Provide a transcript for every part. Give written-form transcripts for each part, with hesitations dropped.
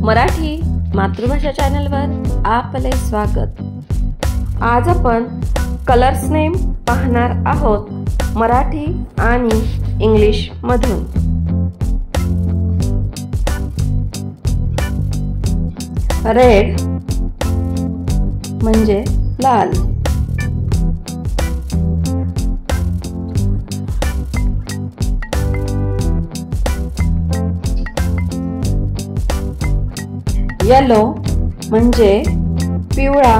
मराठी मातृभाषा चॅनलवर आपले स्वागत। आज आपण कलर्स नेम पाहणार आहोत मराठी आणि इंग्लिश मधून। रेड म्हणजे लाल, येलो म्हणजे पिवळा,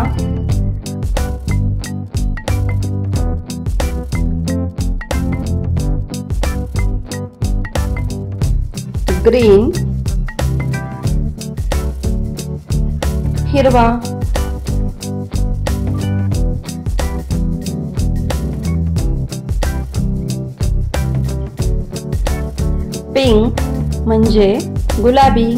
ग्रीन हिरवा, पिंक म्हणजे गुलाबी,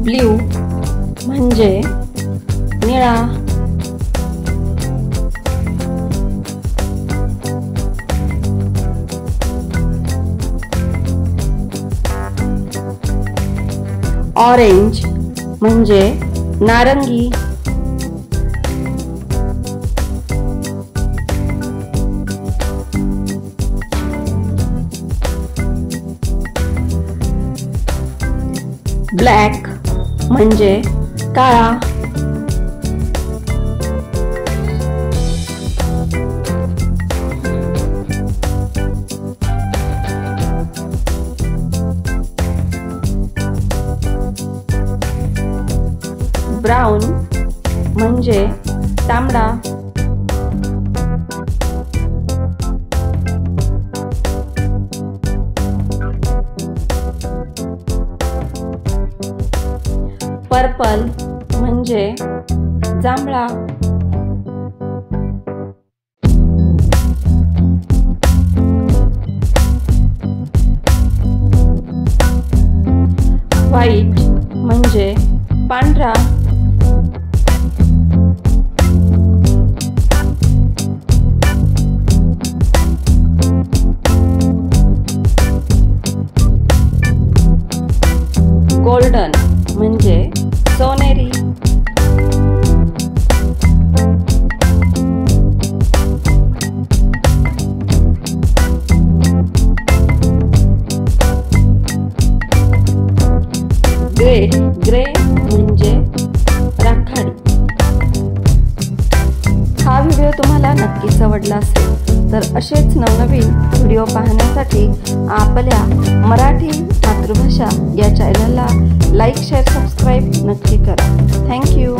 ब्ल्यू म्हणजे निळा, ऑरेंज म्हणजे नारंगी, ब्लॅक म्हणजे काळा, ब्राऊन म्हणजे तांबडा, पर्पल म्हणजे जांभळा, व्हाईट म्हणजे पांढरा, गोल्डन म्हणजे सोनेरी, ग्रे म्हणजे राखाडी। हा व्हिडिओ तुम्हाला नक्कीच आवडला असेल तर असेच नवनवीन व्हिडिओ पाहण्यासाठी आपल्या मराठी मातृभाषा या चॅनलला लाईक, शेअर, सबस्क्राईब नक्की करा। थँक्यू।